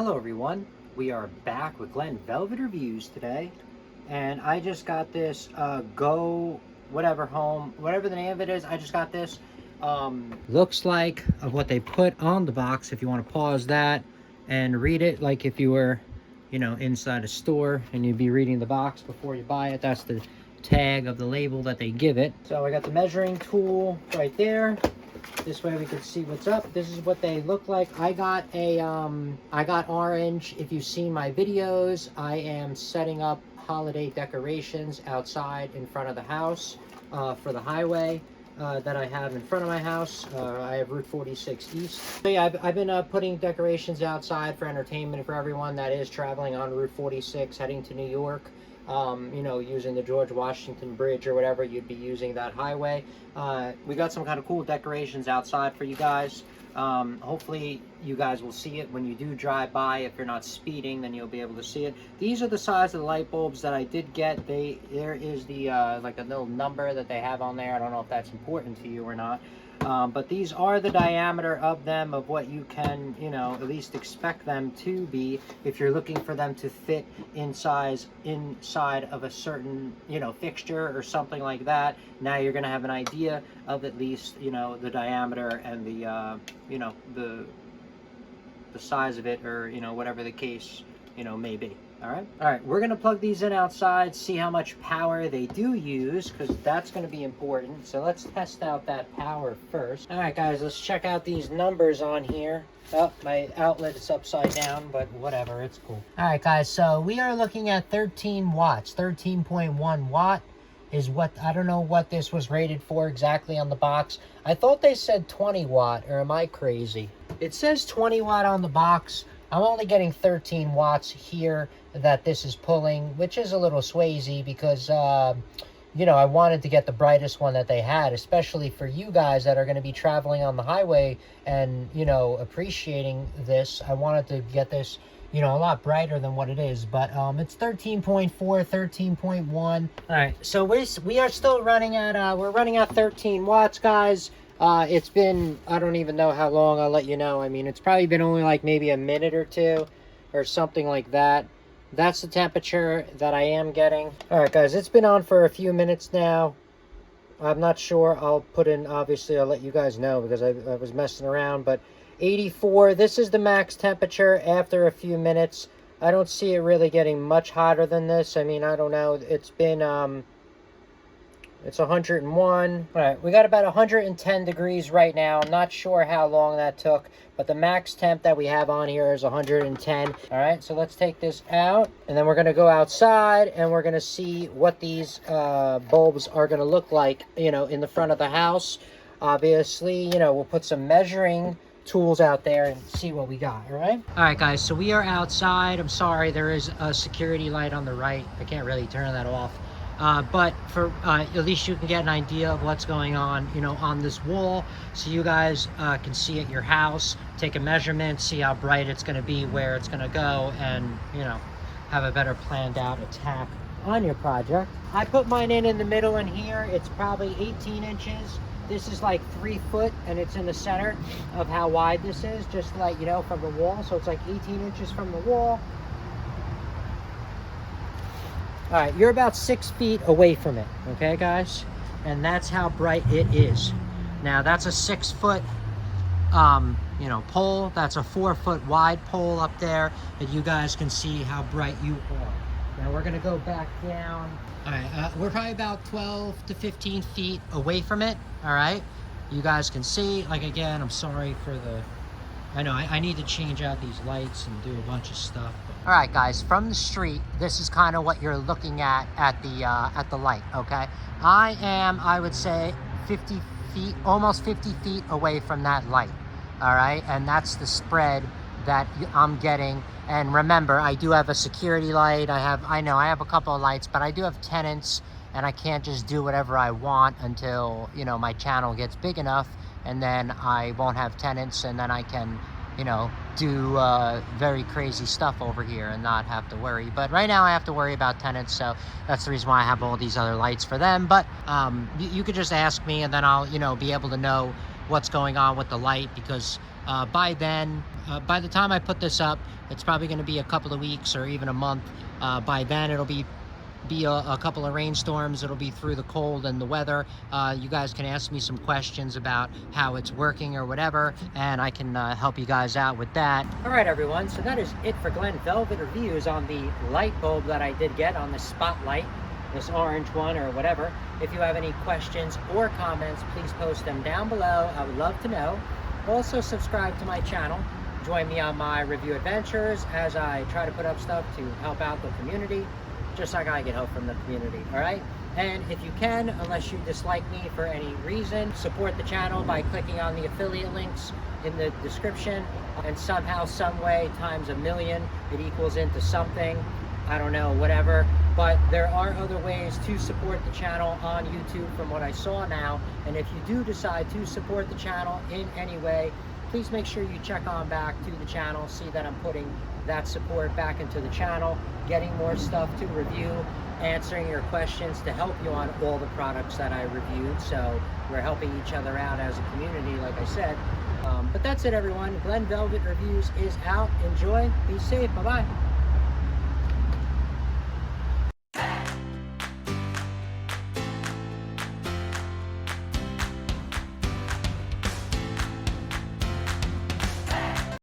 Hello everyone, we are back with Glenn Velvet Reviews today, and I just got this Go whatever home, whatever the name of it is. I just got this. Looks like of what they put on the box. If you want to pause that and read it, like if you were, you know, inside a store and you'd be reading the box before you buy it. That's the tag of the label that they give it. So I got the measuring tool right there. This way we can see what's up. This is what they look like. I got orange. If you've seen my videos, I am setting up holiday decorations outside in front of the house for the highway that I have in front of my house. I have Route 46 East. So yeah, I've been putting decorations outside for entertainment for everyone that is traveling on Route 46 heading to New York. You know, using the George Washington Bridge or whatever, you'd be using that highway. We got some kind of cool decorations outside for you guys. Hopefully you guys will see it when you do drive by. If you're not speeding, then you'll be able to see it. These are the size of the light bulbs that I did get. There is the like a little number that they have on there. I don't know if that's important to you or not. But these are the diameter of them, of what you can, you know, at least expect them to be if you're looking for them to fit inside of a certain, you know, fixture or something like that. Now you're going to have an idea of at least, you know, the diameter and the, you know, the size of it, or, you know, whatever the case, you know, may be. All right, we're gonna plug these in outside, see how much power they do use, because that's going to be important. So let's test out that power first. All right guys, let's check out these numbers on here. Oh, my outlet is upside down, but whatever, it's cool. All right guys, so we are looking at 13 watts. 13.1 watt is what, I don't know what this was rated for exactly on the box. I thought they said 20 watt, or am I crazy? It says 20 watt on the box. I'm only getting 13 watts here that this is pulling, which is a little swazy because, you know, I wanted to get the brightest one that they had, especially for you guys that are going to be traveling on the highway and, you know, appreciating this. I wanted to get this, you know, a lot brighter than what it is, but it's 13.4, 13.1. All right, so we are still running at, we're running at 13 watts, guys. It's been, I don't even know how long, I'll let you know. I mean, it's probably been only like maybe a minute or two or something like that. That's the temperature that I am getting. All right, guys, it's been on for a few minutes now. I'm not sure. I'll put in, obviously, I'll let you guys know because I was messing around, but 84, this is the max temperature after a few minutes. I don't see it really getting much hotter than this. I mean, I don't know. It's been, it's 101. All right, we got about 110 degrees right now. I'm not sure how long that took, but the max temp that we have on here is 110. All right, so let's take this out, and then we're gonna go outside, and we're gonna see what these bulbs are gonna look like, you know, in the front of the house. Obviously, you know, we'll put some measuring tools out there and see what we got. All right guys, so we are outside. I'm sorry, there is a security light on the right. I can't really turn that off. But for at least you can get an idea of what's going on, you know, on this wall, so you guys can see at your house, take a measurement, see how bright it's going to be, where it's going to go, and, you know, have a better planned out attack on your project. I put mine in the middle, and here it's probably 18 inches. This is like 3 foot, and it's in the center of how wide this is, just like, you know, from the wall. So it's like 18 inches from the wall. All right, you're about 6 feet away from it, okay, guys? And that's how bright it is. Now, that's a 6 foot, you know, pole. That's a 4 foot wide pole up there that you guys can see how bright you are. Now, we're gonna go back down. All right, we're probably about 12 to 15 feet away from it, all right? You guys can see, like, again, I'm sorry for the, I know I need to change out these lights and do a bunch of stuff. All right, guys, from the street, this is kind of what you're looking at the light, okay? I am, I would say, 50 feet, almost 50 feet away from that light, all right? And that's the spread that I'm getting. And remember, I do have a security light. I know I have a couple of lights, but I do have tenants, and I can't just do whatever I want until, you know, my channel gets big enough, and then I won't have tenants, and then I can, you know, do very crazy stuff over here and not have to worry. But right now I have to worry about tenants, so that's the reason why I have all these other lights for them. But you could just ask me, and then I'll, you know, be able to know what's going on with the light, because By then, by the time I put this up, it's probably going to be a couple of weeks or even a month. By then it'll be a couple of rainstorms. It'll be through the cold and the weather. You guys can ask me some questions about how it's working or whatever, and I can help you guys out with that. All right, everyone, so that is it for Glen Velvet reviews on the light bulb that I did get on the spotlight, this orange one or whatever. If you have any questions or comments, please post them down below. I would love to know. Also, subscribe to my channel. Join me on my review adventures as I try to put up stuff to help out the community, just like I get help from the community, all right? And if you can, unless you dislike me for any reason, support the channel by clicking on the affiliate links in the description, and somehow, some way, times 1,000,000, it equals into something. I don't know, whatever. But there are other ways to support the channel on YouTube from what I saw now. And if you do decide to support the channel in any way, please make sure you check on back to the channel, see that I'm putting that support back into the channel, getting more stuff to review, answering your questions to help you on all the products that I reviewed. So we're helping each other out as a community, like I said. But that's it, everyone. Glen Velvet Reviews is out. Enjoy. Be safe. Bye-bye.